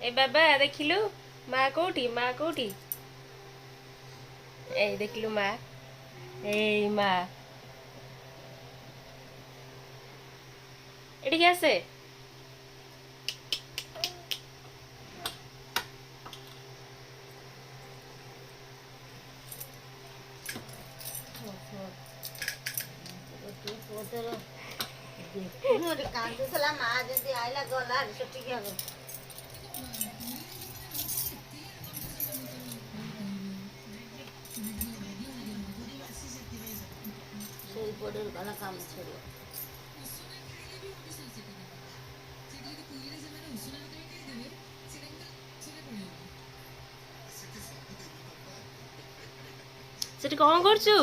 ए बाबा देखिलु माँ कोठी ए देखिलु माँ ए माँ एटिके आसे କାନ୍ଦୁଥିଲା ମା ଯଦି ଆଇଲା ଗଲା ସେଠିକି ଆଗ ଶୋଇପଡେ ଗଲା କାମ ଛାଡ଼ିବ। ସେଠି କଣ କରୁଛୁ?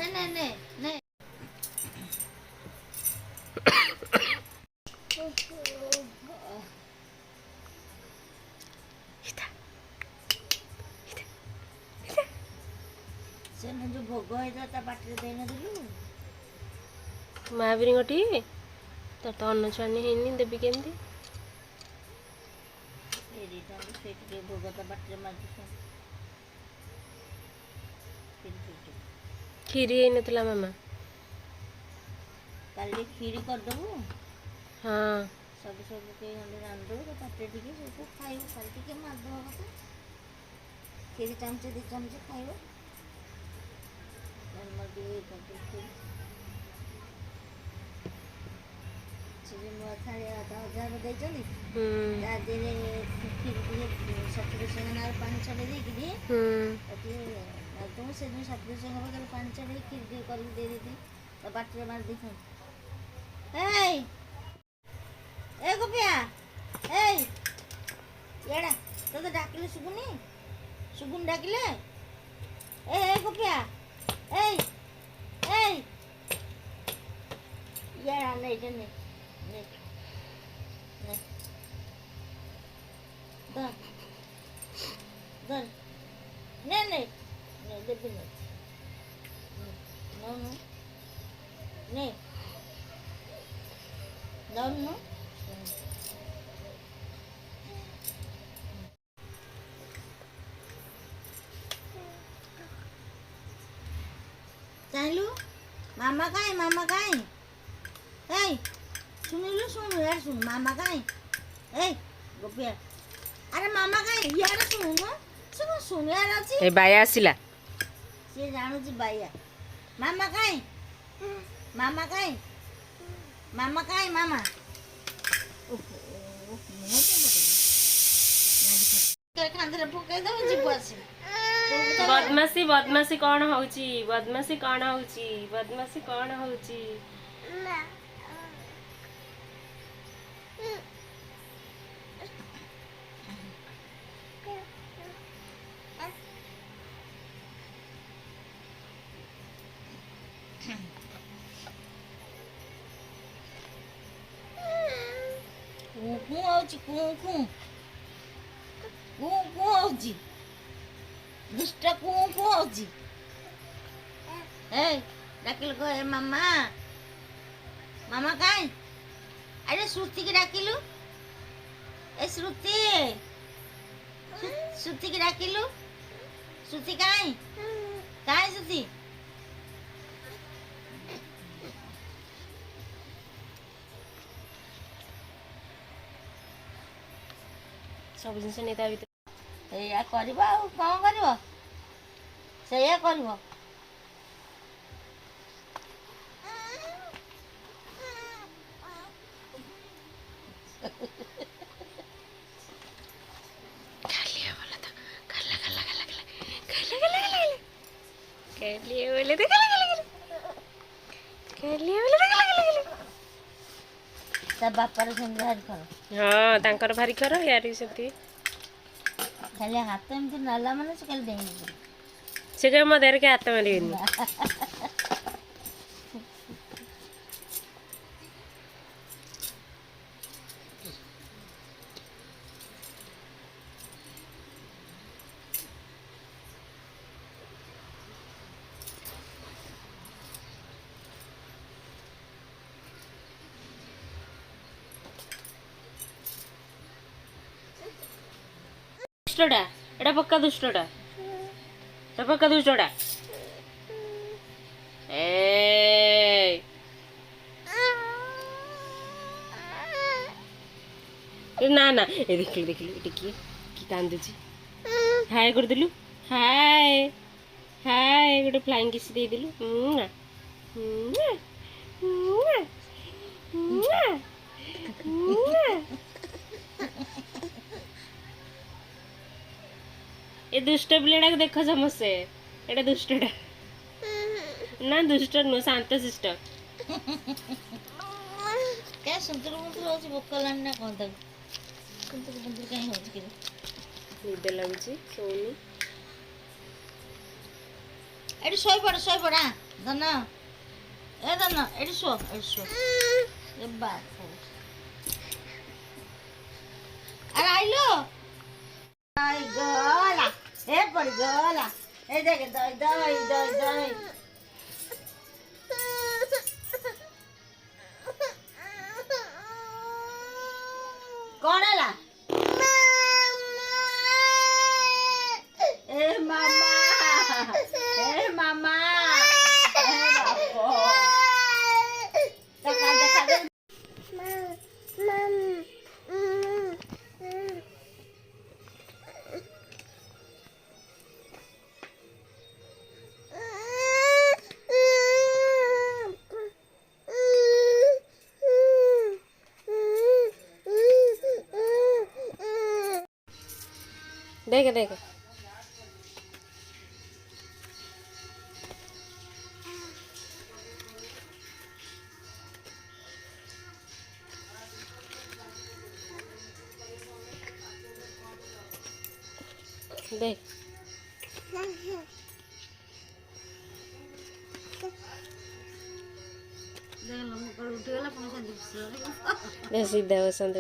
नहीं सेन जो भोग होता पाटे देन दिलु महावीर गोटी तर तो अन्न छाणी ହେଇନି देवी केमती भोग तो पाटे मार खीरी है नतला मामा कल खीरी कर दबु हाँ सब सब के रांध दो पाटे टिके सब खाइबो कल टिके मार दो କଥା खीरी चमचे 2 चमचे खाइबो नॉर्मल दिए करते चिली मुआ थाली आधा हजार दे चली ता दिने खीरी दिए 70 सेना पानी छड़े दे कि अति तुम से दिन 70 सेना बगल पानी छड़े खीरी दे कर दे देती तो बाटरे मार दे ए गोपिया ए येड़ा तो डाकिले सुगुन डाकिले ए गोपिया ए येड़ा नहीं जने नहीं दर नहीं देबी नहीं नो चालू मामा काई ए सुन यार सुन मामा काई ए गोपिया अरे मामा काई यार सुन यार अछि ए बाया आसिला से जानू जी बाया मामा काई ମାମା କାଇଁ ମାମା କାନ୍ଧରେ ପକେଇ ଦବ ଯିବୁ ଆସିବୁ। ବଦମାସି ବଦମାସି କଣ ହଉଛି? ବଦମାସି କଣ ହଉଛି? ବଦମାସି କଣ ହଉଛି? କୁଁ ହଉଛି କୁଁ କୁଁ କୁଁ କୁଁ ହଉଛି ଦୁଷ୍ଟ କୁଁ କୁଁ ହଉଛି। ଏଇ ଡାକିଲୁ କହ ଏ ମାମା ମାମା କାଇଁ ଆରେ ଶ୍ରୁତିକି ଡାକିଲୁ ଏ ଶ୍ରୁତି ଶ୍ରୁତିକି ଡାକିଲୁ ଶ୍ରୁତି କାଇଁ କାଇଁ ଶ୍ରୁତି ସବୁ ଜିନିଷ ନେଇ ତା ଭିତରେ ଏଇଆ କରିବ ଆଉ କ'ଣ କରିବ ସେଇଆ କରିବ। ତା ବାପାର ସେମିତି ଭାରି ଖର। ହଁ ତାଙ୍କର ଭାରି ଖର ୟାର ବି ସେମିତି। ଖାଲି ହାତ ଏମିତି ନେଲା ମାନେ ସେ ଖାଲି ଡେଇଁ ପଡ଼ିବ। ସେ କହିବ ମୋ ଦେହରେ କେହି ହାତ ମାରିବେନି। ଦୁଷ୍ଟଟା ଏଟା ପକ୍କା ଦୁଷ୍ଟଟା ଏଟା ପକ୍କା ଦୁଷ୍ଟଟା। ନା ନା ଏ ଦେଖିଲୁ ଦେଖିଲୁ ଏଠି କିଏ କି କାନ୍ଦୁଛି। ହାଏ କରିଦେଲୁ ହାଏ ହାଏ ଗୋଟେ ଫ୍ଲାଇଂ କିସ୍ ଦେଇଦେଲୁ। ଏ ଦୁଷ୍ଟ ପିଲାଟାକୁ ଦେଖ ସମସ୍ତେ ଏଟା ଦୁଷ୍ଟଟା। ନା ଦୁଷ୍ଟ ନୁହଁ ଶାନ୍ତ ଶିଷ୍ଟ। କାଇଁ ସୁନ୍ତୁର ମୁନ୍ତୁର ହଉଛି ଭୋକ ହେଲାଣି ନା କ'ଣ ତାକୁ ସୁନ୍ତୁର ମୁନ୍ତୁର କାହିଁ ହଉଛି କି ନିଦ ଲାଗୁଛି ଶୋଉନି। ଏଠି ଶୋଇପଡ଼ ଶୋଇପଡ଼ ଧନ ଏ ଧନ ଏଠି ଶୋ ଏଠି ଶୋ ଏ ବାପ ଆରେ ଆଇଲୋ ଗଲା ଏ ପଡ଼ିଗଲା ଏ ଦେଖେ ଦଇ ଦଇ ଦଇ ଦଇ କ'ଣ ହେଲା ଏ ମାମା ଏ ମାମା ଏ ବାପ ଦେଖା ଦେଖା ଦେଖ ଦେଖ ଦେଖ देख उठीगला सीधा बसंत